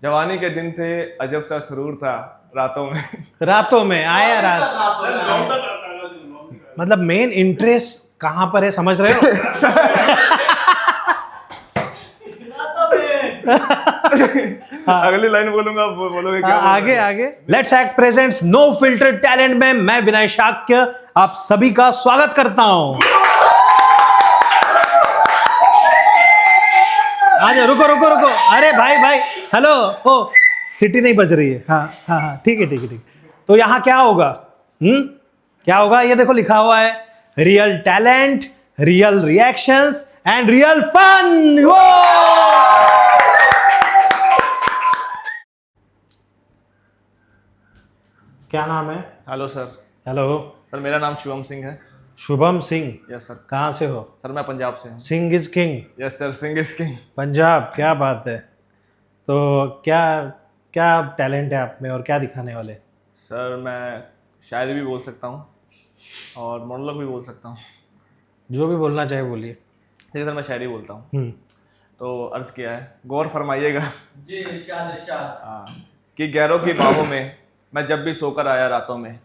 जवानी के दिन थे, अजब सा सुरूर था रातों में। रातों में आया रात, मतलब मेन इंटरेस्ट कहाँ पर है समझ रहे हो? अगली लाइन बोलूंगा, आप बोलोगे क्या? आगे आगे। Let's act presents no filter talent में मैं विनय शाक्य आप सभी का स्वागत करता हूं। आ जाओ, रुको रुको रुको, अरे भाई भाई हेलो, ओ सिटी नहीं बज रही है। हाँ हाँ हाँ, ठीक है ठीक है ठीक है। तो यहाँ क्या होगा? क्या होगा? ये देखो लिखा हुआ है real talent, real reactions and real fun. क्या नाम है? Hello sir. हेलो सर मेरा नाम शुभम सिंह है। शुभम सिंह। Yes sir. कहाँ से हो? सर मैं पंजाब से हूँ। Singh is king. Yes sir, Singh is king. Punjab, क्या बात है। तो क्या क्या टैलेंट है आप में और क्या दिखाने वाले? सर मैं शायरी भी बोल सकता हूँ और मोनोलॉग भी बोल सकता हूँ। जो भी बोलना चाहे बोलिए। ठीक है सर, मैं शायरी बोलता हूँ। तो अर्ज किया है, गौर फरमाइएगा जी, इरशाद इरशाद। हाँ, कि गैरों की बाहों में मैं जब भी सोकर आया रातों में।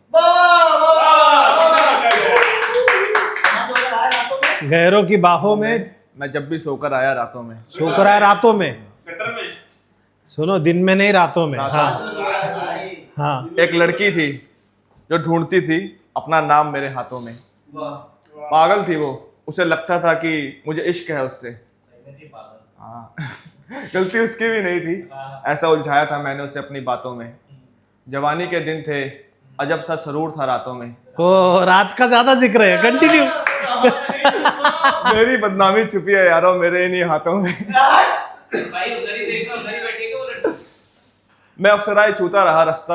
गैरों की बाहों में मैं जब भी सोकर आया रातों में। सोकर आया रातों में। सुनो, दिन में नहीं, रातों में। हाँ हाँ। एक लड़की थी जो ढूंढती थी अपना नाम मेरे हाथों में। पागल थी वो, उसे लगता था कि मुझे इश्क है उससे। हाँ गलती उसकी भी नहीं थी, ऐसा उलझाया था मैंने उसे अपनी बातों में। जवानी के दिन थे, अजब सा सरूर था रातों में। ओ, रात का ज्यादा जिक्र है, कंटिन्यू। मेरी बदनामी छुपी है यारों मेरे इन्हीं हाथों में। भाई उधर ही देखो, उधर ही बैठेगा उधर। मैं अफसराए छूता रहा रास्ता,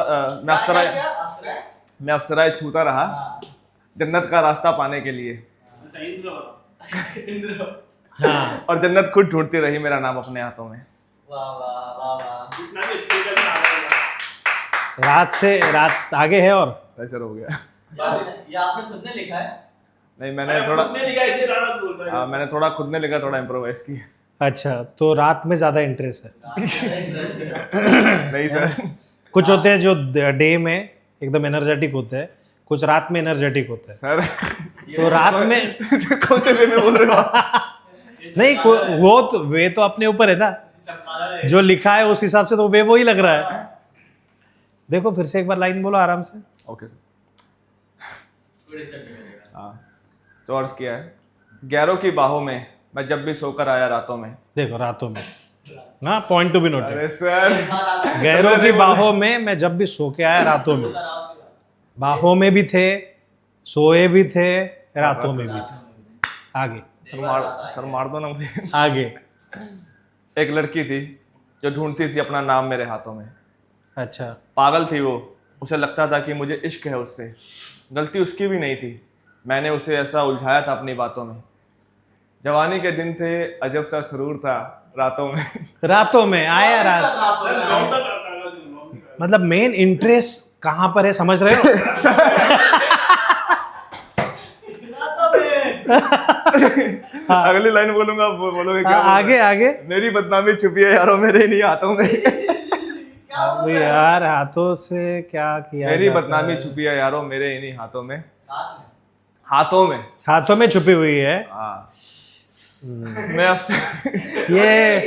मैं अफसराए छूता रहा जन्नत का रास्ता पाने के लिए। हाँ, और जन्नत खुद ढूंढती रही मेरा नाम अपने हाथों में। वाह वाह वाह वाह। रात से रात आगे है और प्रेशर हो गया। ये आपने खुद ने लिखा है? नहीं, मैंने थोड़ा खुद ने लिखा है, इसलिए राणा बोल रहा है। हाँ, मैंने थोड़ा खुद ने लिखा, थोड़ा इम्प्रोवाइज किया। अच्छा, तो रात में ज्यादा इंटरेस्ट है। नहीं सर। कुछ होते हैं जो डे में एकदम एनर्जेटिक होते हैं, कुछ रात में एनर्जेटिक होते हैं। सर तो रात में कौन से वे में बोल रहे हो आप? नहीं, वो तो वे तो अपने ऊपर है ना, जो लिखा है उस हिसाब से तो वे वो ही लग रहा है। देखो फिर से एक बार लाइन बोलो आराम से। ओके हाँ, तो अर्ज किया है, गैरों की बाहों में मैं जब भी सोकर आया रातों में। देखो रातों में, हाँ, पॉइंट टू बी नोटेड। अरे सर, गैरों की बाहों में मैं जब भी सो के आया रातों में। बाहों में भी थे, सोए भी थे, रातों में भी थे। आगे सर मार दो ना मुझे। आगे। एक लड़की थी जो ढूंढती थी अपना नाम मेरे हाथों में। अच्छा, पागल थी वो, उसे लगता था कि मुझे इश्क है उससे। गलती उसकी भी नहीं थी, मैंने उसे ऐसा उलझाया था अपनी बातों में। जवानी के दिन थे, अजब सा सुरूर था रातों में। रातों में आया रात, मतलब मेन इंटरेस्ट कहाँ पर है समझ रहे हो? अगली लाइन बोलूंगा, आप बोलोगे क्या? आगे आगे। मेरी बदनामी छुपी है यारों मेरे इन्हीं हाथों में। अबे यार, हाथों से क्या किया मेरी जाता बदनामी है? छुपी है यारों मेरे इन्हीं हाथों में। हाथों में। हाथों में छुपी हुई है। हाँ, मैं आपसे ये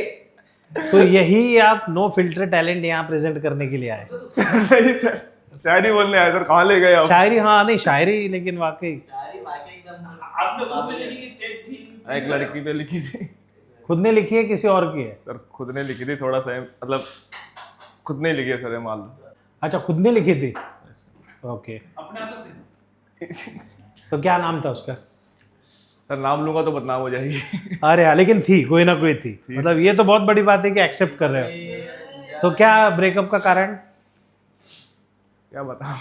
तो यही आप नो फिल्टर टैलेंट यहाँ प्रेजेंट करने के लिए आए? नहीं सर, शायरी बोलने आए सर, कहाँ ले गए आप? शायरी, हाँ नहीं शायरी, लेकिन वाकई आपने खुद में लिखी कि चेक थी? एक लड़की पे लिखी थी खुद ने लिखी है किसी और की है? सर, खुद ने लिखी थी, थोड़ा सा मतलब खुद ने लिखी है सर, ये मान लो। अच्छा, खुद ने लिखी थी, ओके। अपने हाथों से? तो क्या नाम था उसका? सर नाम लूंगा तो बदनाम हो जाएगी। अरे हाँ, लेकिन थी, कोई ना कोई थी। मतलब ये तो बहुत बड़ी बात है कि एक्सेप्ट कर रहे हो। तो क्या ब्रेकअप का कारण? क्या बताऊं?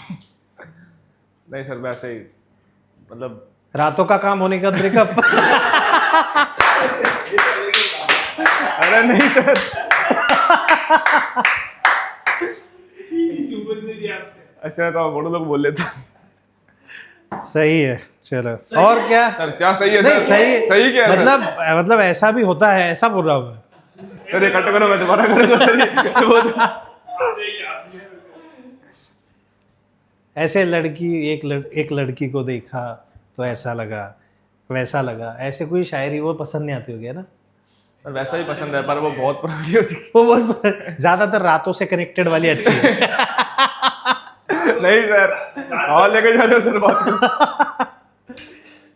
नहीं सर, वैसे ही मतलब रातों का काम होने का ब्रेकअप? अरे नहीं सर। अच्छा, तो आप लोग बोल लेते। सही है, चलो। और क्या? सर क्या सही है नहीं, सर? सही सही क्या है सर? मतलब ऐसा भी होता है, ऐसा बोल रहा हूँ मैं। अरे कट करो, मैं दोबारा करूंगा सर ये। वो तो- आप जाइए, आप जाइए। ऐसे लड़की एक लड़की को देखा तो ऐसा लगा, वैसा लगा, ऐसे कोई शायरी वो पसंद नहीं आती होगी, है ना? पर वैसा ही पसंद है, पर वो बहुत पुरानी हो चुकी वो बहुत ज्यादातर रातों से कनेक्टेड वाली अच्छी है। नहीं सर, और लेके जा रहे हो सर बात को।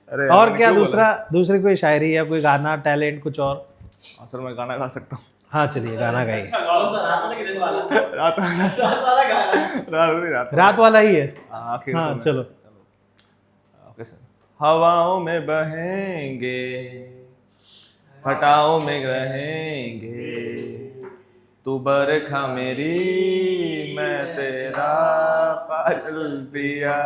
अरे और मैंने क्या क्यों बोला? दूसरी कोई शायरी या कोई गाना, टैलेंट कुछ और? हाँ सर, मैं गाना गा सकता हूँ। हाँ चलिए गाना गाइए। अच्छा गाओ। रात रात रात वाला ही है। आखिर हाँ तो मैं- चलो। Okay sir. हवाओं में बहेंगे, फटाओं में रहेंगे, तू बरखा मेरी, मैं तेरा पागल पिया,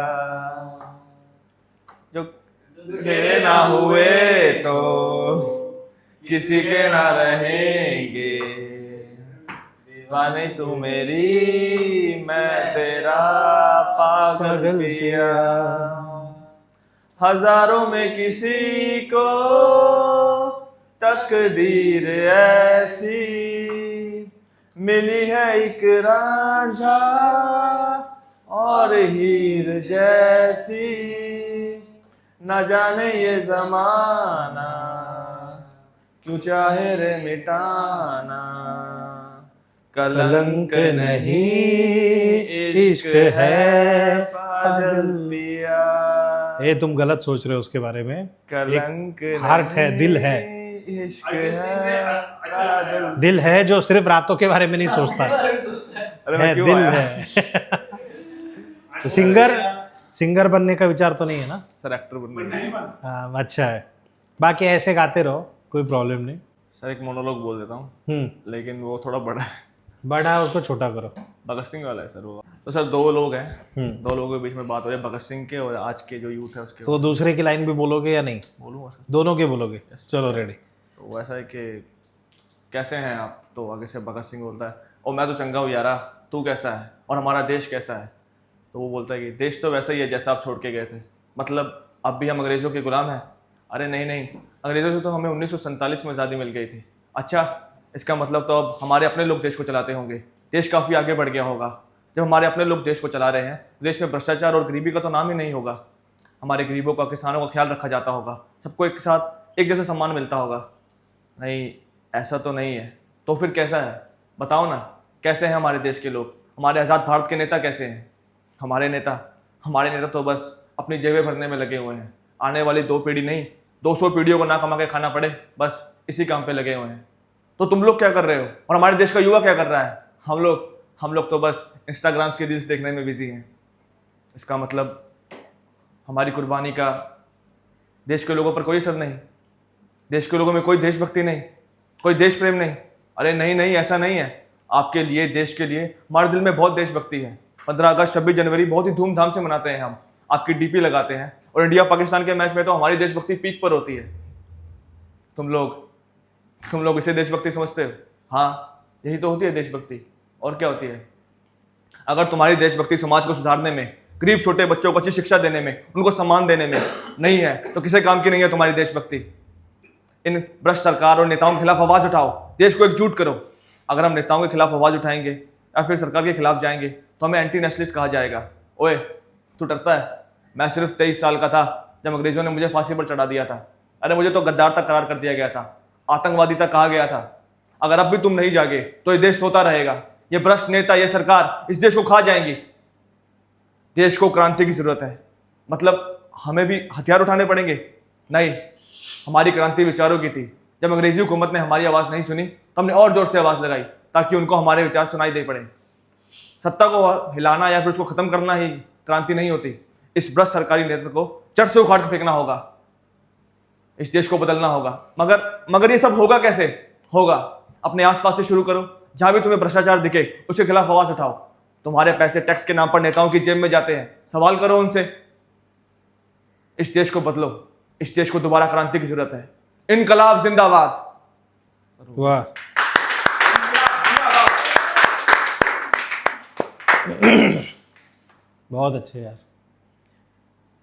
जो तेरे ना हुए तो किसी के ना रहेंगे, दीवानी तू मेरी, मैं तेरा पागल पिया, हजारों में किसी को तकदीर ऐसी मिली है, एक रांझा और हीर जैसी, न जाने ये जमाना क्यों चाहे रे मिटाना, कलंक नहीं इश्क है पागल पिया। ये तुम गलत सोच रहे हो उसके बारे में। कलंक हार्ट है, दिल है। इश्क अरिजीत सिंह ने है अच्छा पागल। दिल है जो सिर्फ रातों के बारे में नहीं सोचता है, अरे मैं क्यों दिल आया? है। तो सिंगर बनने का विचार तो नहीं है ना? सर एक्टर बनने का। नहीं बन हाँ अच्छा है। बाकी ऐसे गाते रहो, कोई प्रॉब्लम नहीं। सर एक मोनोलॉग बोल देता हूँ, लेकिन वो थोड़ा बड़ा है, बड़ा है उसको छोटा करो। भगत सिंह वाला है सर वो। तो सर दो लोग हैं, हम्म। दो लोगों के बीच में बात हो रही है, भगत सिंह के और आज के जो यूथ है उसके। तो दूसरे की लाइन भी बोलोगे या नहीं? बोलूँगा सर। दोनों के बोलोगे? चलो रेडी। तो वैसा है कि कैसे हैं आप, तो आगे से भगत सिंह बोलता है, और मैं तो चंगा हूँ यारा, तू कैसा है, और हमारा देश कैसा है? तो वो बोलता है कि देश तो वैसा ही है जैसा आप छोड़ के गए थे, मतलब अब भी हम अंग्रेज़ों के गुलाम हैं। अरे नहीं नहीं, अंग्रेज़ों से तो हमें 1947 में आज़ादी मिल गई थी। अच्छा, इसका मतलब तो अब हमारे अपने लोग देश को चलाते होंगे, देश काफ़ी आगे बढ़ गया होगा। जब हमारे अपने लोग देश को चला रहे हैं, देश में भ्रष्टाचार और गरीबी का तो नाम ही नहीं होगा, हमारे गरीबों का, किसानों का ख्याल रखा जाता होगा, सबको एक साथ एक जैसा सम्मान मिलता होगा। नहीं, ऐसा तो नहीं है। तो फिर कैसा है, बताओ ना, कैसे हैं हमारे देश के लोग? हमारे आज़ाद भारत के नेता कैसे हैं? हमारे नेता तो बस अपनी जेबें भरने में लगे हुए हैं। आने वाली 2 पीढ़ी नहीं, 200 पीढ़ियों को ना कमा के खाना पड़े, बस इसी काम पे लगे हुए हैं। तो तुम लोग क्या कर रहे हो, और हमारे देश का युवा क्या कर रहा है? हम लोग तो बस इंस्टाग्राम की रील्स देखने में बिजी हैं। इसका मतलब हमारी कुर्बानी का देश के लोगों पर कोई असर नहीं, देश के लोगों में कोई देशभक्ति नहीं, कोई देश प्रेम नहीं। अरे नहीं नहीं, ऐसा नहीं है। आपके लिए, देश के लिए हमारे दिल में बहुत देशभक्ति है। 15 अगस्त 26 जनवरी बहुत ही धूमधाम से मनाते हैं हम, आपकी डीपी लगाते हैं, और इंडिया पाकिस्तान के मैच में तो हमारी देशभक्ति पीक पर होती है। तुम लोग इसे देशभक्ति समझते हो? हाँ, यही तो होती है देशभक्ति, और क्या होती है? अगर तुम्हारी देशभक्ति समाज को सुधारने में, गरीब छोटे बच्चों को अच्छी शिक्षा देने में, उनको सम्मान देने में नहीं है, तो किसी काम की नहीं है तुम्हारी देशभक्ति। इन भ्रष्ट सरकार और नेताओं के खिलाफ आवाज उठाओ, देश को एकजुट करो। अगर हम नेताओं के खिलाफ आवाज उठाएंगे या फिर सरकार के खिलाफ जाएंगे तो हमें एंटी नेशनलिस्ट कहा जाएगा। ओए, तू डरता है? मैं सिर्फ 23 साल का था जब अंग्रेजों ने मुझे फांसी पर चढ़ा दिया था। अरे मुझे तो गद्दार तक करार कर दिया गया था, आतंकवादी तक कहा गया था। अगर अब भी तुम नहीं जागे तो ये देश सोता रहेगा। ये भ्रष्ट नेता, ये सरकार इस देश को खा जाएंगी। देश को क्रांति की जरूरत है, मतलब हमें भी हथियार उठाने पड़ेंगे? नहीं, हमारी क्रांति विचारों की थी। जब अंग्रेजी हुकूमत ने हमारी आवाज़ नहीं सुनी तो हमने और जोर से आवाज़ लगाई ताकि उनको हमारे विचार सुनाई दे पड़े। सत्ता को हिलाना या फिर उसको खत्म करना ही क्रांति नहीं होती। इस भ्रष्ट सरकारी नेतृत्व को जड़ से उखाड़ कर फेंकना होगा, इस देश को बदलना होगा। मगर ये सब होगा कैसे? होगा अपने आसपास से शुरू करो। जहां भी तुम्हें भ्रष्टाचार दिखे उसके खिलाफ आवाज उठाओ। तुम्हारे पैसे टैक्स के नाम पर नेताओं की जेब में जाते हैं, सवाल करो उनसे। इस देश को बदलो, इस देश को दोबारा क्रांति की जरूरत है। इनकलाब जिंदाबाद। वाह, बहुत अच्छे यार,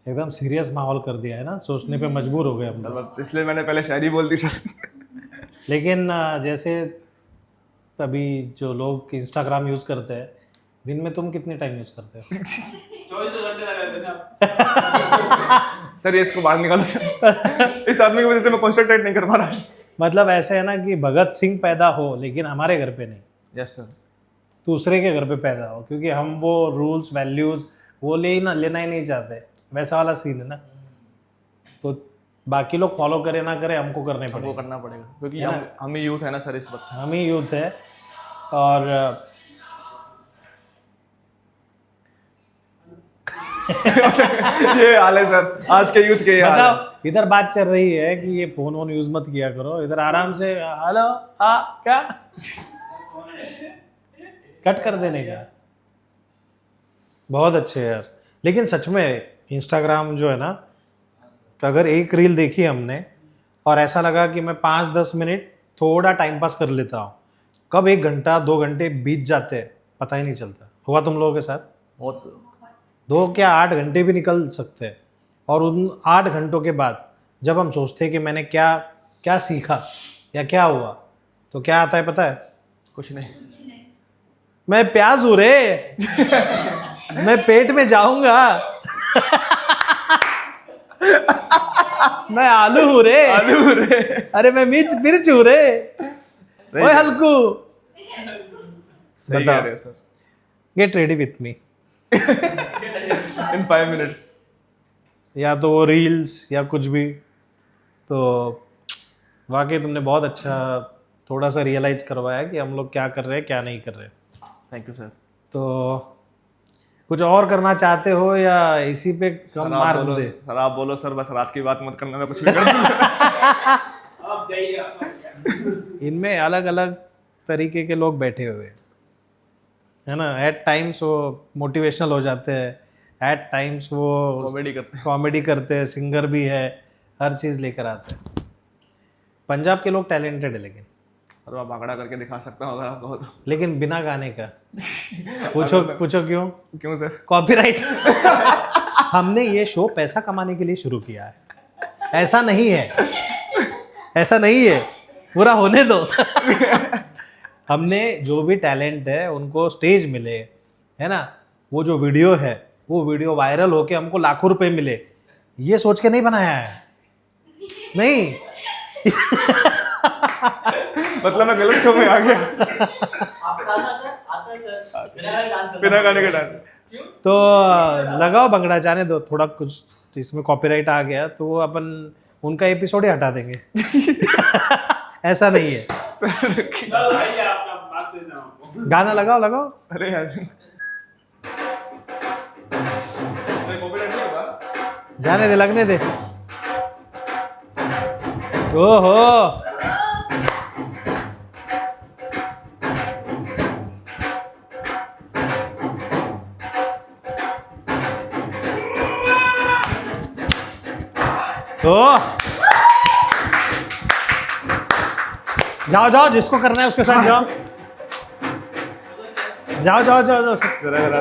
एकदम सीरियस माहौल कर दिया है ना, सोचने पे मजबूर हो गए हम लोग। इसलिए मैंने पहले शायरी बोल दी सर। लेकिन जैसे अभी जो लोग इंस्टाग्राम यूज करते हैं, दिन में तुम कितने टाइम यूज करते हो? 24 घंटे लगाते हैं आप। सर ये इसको बाहर निकालो सर। इस आदमी की वजह से मैं कॉन्सेंट्रेट नहीं कर पा रहा। मतलब ऐसे है ना कि भगत सिंह पैदा हो लेकिन हमारे घर पे नहीं, यस सर। दूसरे के घर पे पैदा हो, क्योंकि हम वो रूल्स वैल्यूज वो लेना ही नहीं चाहते, वैसा वाला सीन है ना। तो बाकी लोग फॉलो करे ना करे, हमको करने हमको पड़ेगा, करना पड़ेगा क्योंकि है हम ही यूथ है ना सर इस वक्त। हम ही यूथ है। और ये हाल है सर, आज के यूथ के ये हाल है। मतलब इधर बात चल रही है कि ये फोन वोन यूज मत किया करो, इधर आराम से हेलो क्या कट कर देने का। बहुत अच्छे यार, लेकिन सच में इंस्टाग्राम जो है ना, अगर एक रील देखी हमने और ऐसा लगा कि मैं 5-10 मिनट थोड़ा टाइम पास कर लेता हूँ, कब 1 घंटा 2 घंटे बीत जाते हैं पता ही नहीं चलता। हुआ तुम लोगों के साथ? बहुत 2 क्या 8 घंटे भी निकल सकते हैं, और उन 8 घंटों के बाद जब हम सोचते हैं कि मैंने क्या क्या सीखा या क्या हुआ, तो क्या आता है पता है? कुछ नहीं। मैं प्याज हूँ रे, मैं पेट में जाऊंगा। मैं आलू हूँ रे, आलू रे। अरे मैं मिर्च हूँ रे, ओए हल्कू। सही कह रहे हो sir. Get ready with me. In 5 minutes. या तो वो रील्स या कुछ भी। तो वाकई तुमने बहुत अच्छा थोड़ा सा रियलाइज करवाया कि हम लोग क्या कर रहे हैं क्या नहीं कर रहे। Thank you sir. तो कुछ और करना चाहते हो या इसी पे कम मार्क्स दे? सर आप बोलो सर, बस रात की बात मत करना, मैं कुछ भी कर दूंगा। आप जाइए आप। इनमें अलग अलग तरीके के लोग बैठे हुए हैं, है ना। एट टाइम्स वो मोटिवेशनल हो जाते हैं, एट टाइम्स वो कॉमेडी करते हैं, सिंगर भी है, हर चीज़ लेकर आते हैं। पंजाब के लोग टैलेंटेड है, लेकिन सर मैं भागड़ा करके दिखा सकता हूँ अगर आप कहो तो। लेकिन बिना गाने का। पूछो क्यों? क्यों सर? कॉपीराइट। हमने ये शो पैसा कमाने के लिए शुरू किया है, ऐसा नहीं है, ऐसा नहीं है, पूरा होने दो। हमने जो भी टैलेंट है उनको स्टेज मिले, है ना, वो जो वीडियो है वो वीडियो वायरल होके हमको लाखों रुपए मिले, ये सोच के नहीं बनाया है। नहीं। मतलब मैं गलत शो में आ गया। बिना गाने के डांस। तो लगाओ भंगड़ा, जाने दो, थोड़ा कुछ इसमें कॉपीराइट आ गया तो वो अपन उनका एपिसोड ही हटा देंगे। ऐसा नहीं है। चलो भाई आपका मार्क्स दे देना हमको। गाना लगाओ। अरे यार कॉपीराइट नहीं होगा। जाने दे, लगने दे। ओहो, जाओ जिसको करना है उसके साथ जाओ। जाओ। जरा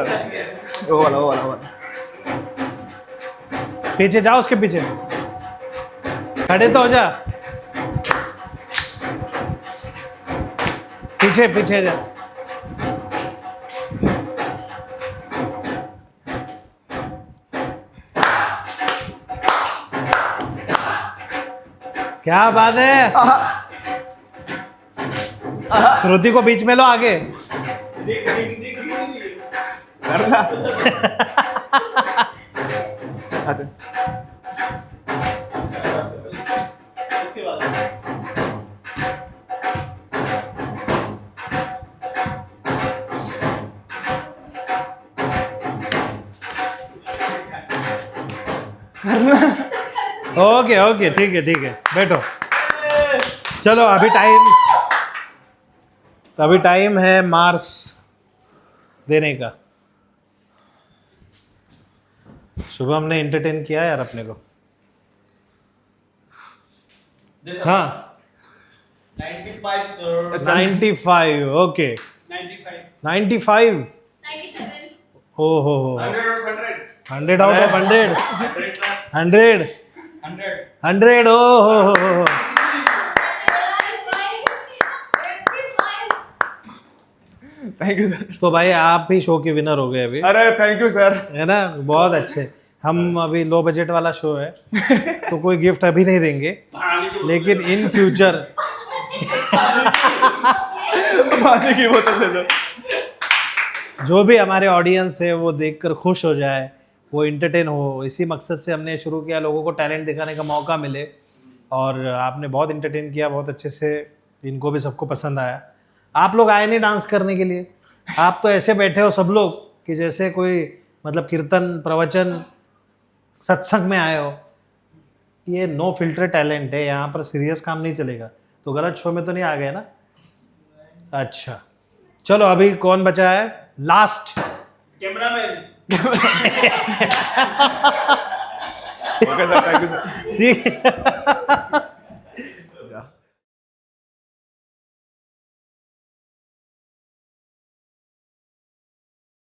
वो वाला। पीछे जाओ, उसके पीछे खड़े तो हो जा, पीछे जा। क्या बात है। श्रुति को बीच में लो, आगे। करना। अच्छा ओके ठीक है, बैठो। चलो अभी टाइम है मार्क्स देने का। शुभम ने एंटरटेन किया यार अपने को। हाँ 95 सर। 95, ओके 95। 97. ओहो 100 आउट ऑफ 100। 100 100 ओहो। Thank you sir. तो भाई आप ही शो के विनर हो गए अभी, अरे थैंक यू सर। है ना, बहुत अच्छे। हम अभी लो बजट वाला शो है तो कोई गिफ्ट अभी नहीं देंगे, पानी तो लेकिन इन फ्यूचर पानी की बोतल दे दो। जो भी हमारे ऑडियंस है वो देखकर खुश हो जाए, वो इंटरटेन हो, इसी मकसद से हमने शुरू किया, लोगों को टैलेंट दिखाने का मौका मिले। और आपने बहुत इंटरटेन किया, बहुत अच्छे से, इनको भी सबको पसंद आया। आप लोग आए नहीं डांस करने के लिए, आप तो ऐसे बैठे हो सब लोग कि जैसे कोई मतलब कीर्तन प्रवचन सत्संग में आए हो। ये नो फिल्टर टैलेंट है, यहाँ पर सीरियस काम नहीं चलेगा। तो गलत शो में तो नहीं आ गए ना? अच्छा चलो, अभी कौन बचा है last? Cameraman okay sir, thank you sir. ठीक है